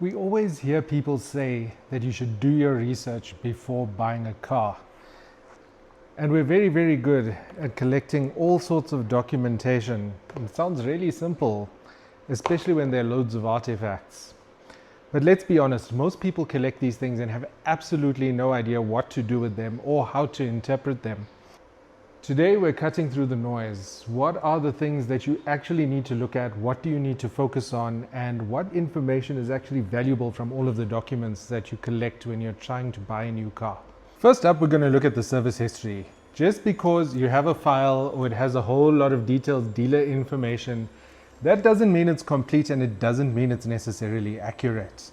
We always hear people say that you should do your research before buying a car. And we're very, very good at collecting all sorts of documentation. It sounds really simple, especially when there are loads of artifacts. But let's be honest, most people collect these things and have absolutely no idea what to do with them or how to interpret them. Today we're cutting through the noise. What are the things that you actually need to look at? What do you need to focus on? And what information is actually valuable from all of the documents that you collect when you're trying to buy a new car? First up, we're going to look at the service history. Just because you have a file or it has a whole lot of detailed dealer information, that doesn't mean it's complete and it doesn't mean it's necessarily accurate.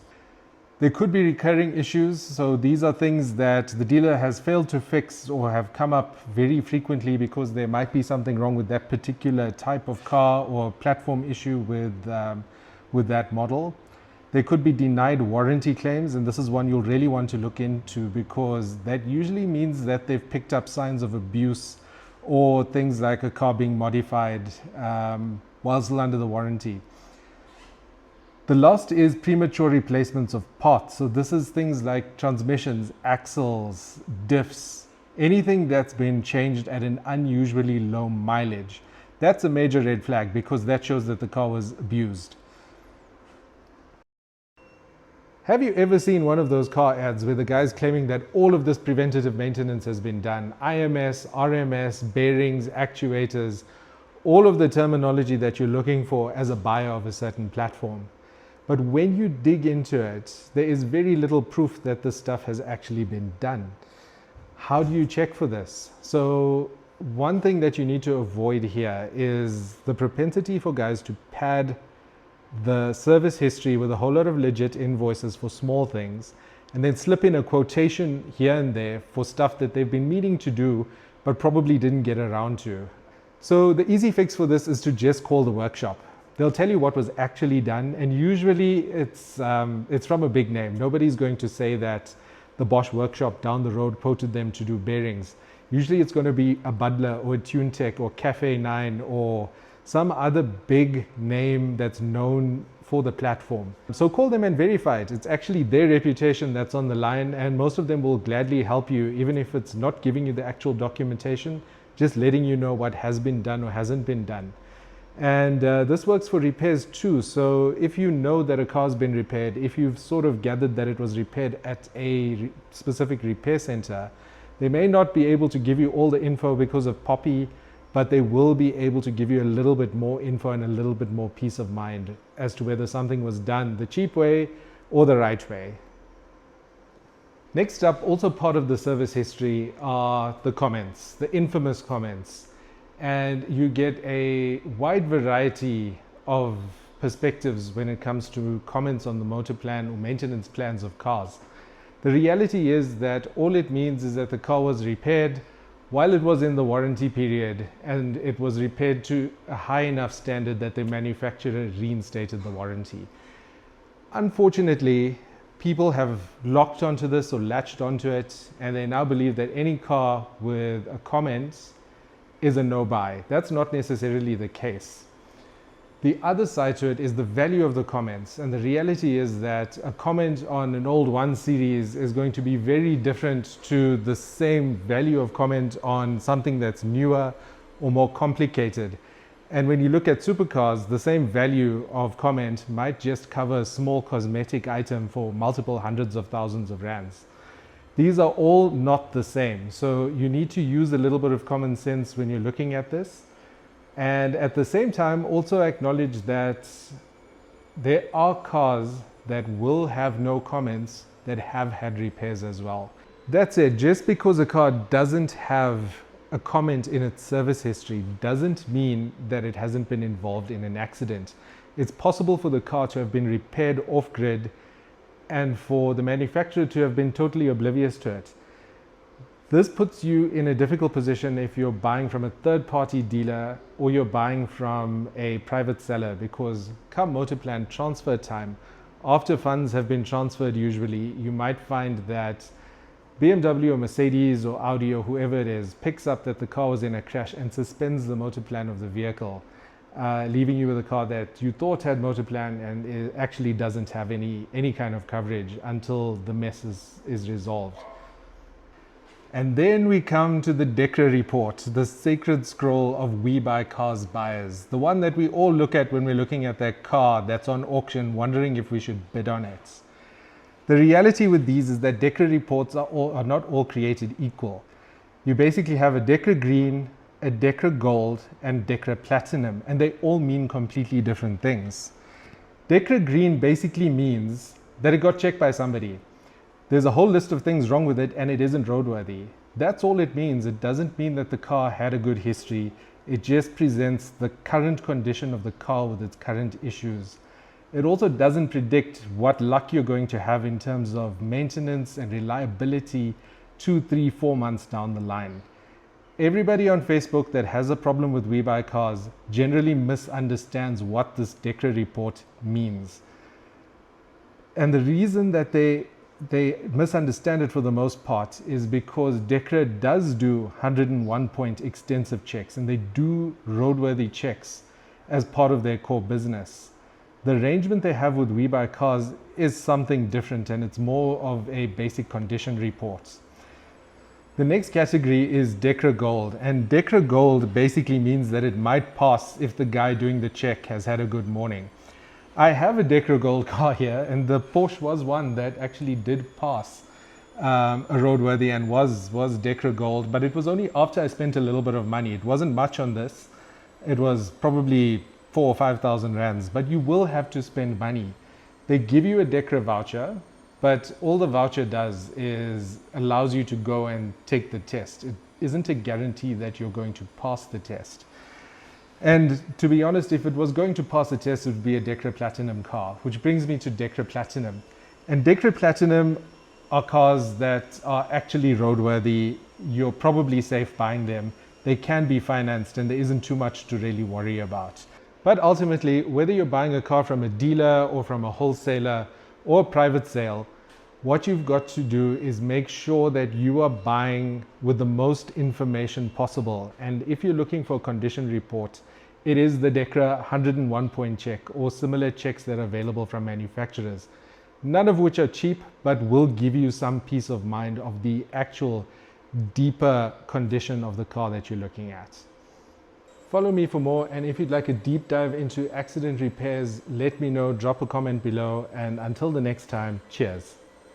There could be recurring issues, so these are things that the dealer has failed to fix or have come up very frequently because there might be something wrong with that particular type of car or platform issue with that model. There could be denied warranty claims, and this is one you'll really want to look into because that usually means that they've picked up signs of abuse or things like a car being modified while still under the warranty. The last is premature replacements of parts. So this is things like transmissions, axles, diffs, anything that's been changed at an unusually low mileage. That's a major red flag because that shows that the car was abused. Have you ever seen one of those car ads where the guy's claiming that all of this preventative maintenance has been done? IMS, RMS, bearings, actuators, all of the terminology that you're looking for as a buyer of a certain platform. But when you dig into it, there is very little proof that this stuff has actually been done. How do you check for this? So one thing that you need to avoid here is the propensity for guys to pad the service history with a whole lot of legit invoices for small things and then slip in a quotation here and there for stuff that they've been meaning to do but probably didn't get around to. So the easy fix for this is to just call the workshop. They'll tell you what was actually done, and usually it's from a big name. Nobody's going to say that the Bosch workshop down the road quoted them to do bearings. Usually it's going to be a Butler or a TuneTech or Cafe 9 or some other big name that's known for the platform. So call them and verify it. It's actually their reputation that's on the line, and most of them will gladly help you, even if it's not giving you the actual documentation, just letting you know what has been done or hasn't been done. And this works for repairs too. So if you know that a car's been repaired, if you've sort of gathered that it was repaired at a specific repair center, they may not be able to give you all the info because of POPI, but they will be able to give you a little bit more info and a little bit more peace of mind as to whether something was done the cheap way or the right way. Next up, also part of the service history, are the comments, the infamous comments. And you get a wide variety of perspectives when it comes to comments on the motor plan or maintenance plans of cars. The reality is that all it means is that the car was repaired while it was in the warranty period, and it was repaired to a high enough standard that the manufacturer reinstated the warranty. Unfortunately, people have locked onto this or latched onto it, and they now believe that any car with a comment is a no-buy. That's not necessarily the case. The other side to it is the value of the comments, and the reality is that a comment on an old 1 Series is going to be very different to the same value of comment on something that's newer or more complicated. And when you look at supercars, the same value of comment might just cover a small cosmetic item for multiple hundreds of thousands of rands. These are all not the same. So you need to use a little bit of common sense when you're looking at this. And at the same time, also acknowledge that there are cars that will have no comments that have had repairs as well. That said, just because a car doesn't have a comment in its service history doesn't mean that it hasn't been involved in an accident. It's possible for the car to have been repaired off-grid and for the manufacturer to have been totally oblivious to it. This puts you in a difficult position if you're buying from a third-party dealer or you're buying from a private seller, because come motor plan transfer time, after funds have been transferred usually, you might find that BMW or Mercedes or Audi or whoever it is picks up that the car was in a crash and suspends the motor plan of the vehicle. leaving you with a car that you thought had Motorplan and it actually doesn't have any kind of coverage until the mess is resolved. And then we come to the Dekra report, the sacred scroll of We Buy Cars buyers, the one that we all look at when we're looking at that car that's on auction, wondering if we should bid on it. The reality with these is that Dekra reports are not all created equal. You basically have a Dekra Green, a Dekra Gold, and Dekra Platinum, and they all mean completely different things. Dekra Green basically means that it got checked by somebody. There's a whole list of things wrong with it and it isn't roadworthy. That's all it means. It doesn't mean that the car had a good history. It just presents the current condition of the car with its current issues. It also doesn't predict what luck you're going to have in terms of maintenance and reliability 2, 3, 4 months down the line. Everybody on Facebook that has a problem with We Buy Cars generally misunderstands what this Dekra report means. And the reason that they misunderstand it for the most part is because Dekra does do 101-point extensive checks, and they do roadworthy checks as part of their core business. The arrangement they have with We Buy Cars is something different, and it's more of a basic condition report. The next category is Dekra Gold, and Dekra Gold basically means that it might pass if the guy doing the check has had a good morning. I have a Dekra Gold car here, and the Porsche was one that actually did pass a roadworthy and was Dekra Gold, but it was only after I spent a little bit of money. It wasn't much on this. It was probably 4,000 or 5,000 rands, but you will have to spend money. They give you a Dekra voucher, but all the voucher does is allows you to go and take the test. It isn't a guarantee that you're going to pass the test. And to be honest, if it was going to pass the test, it would be a Dekra Platinum car, which brings me to Dekra Platinum. And Dekra Platinum are cars that are actually roadworthy. You're probably safe buying them. They can be financed, and there isn't too much to really worry about. But ultimately, whether you're buying a car from a dealer or from a wholesaler or a private sale, what you've got to do is make sure that you are buying with the most information possible. And if you're looking for a condition report, it is the Dekra 101-point check or similar checks that are available from manufacturers, none of which are cheap, but will give you some peace of mind of the actual deeper condition of the car that you're looking at. Follow me for more, and if you'd like a deep dive into accident repairs, let me know, drop a comment below, and until the next time, cheers.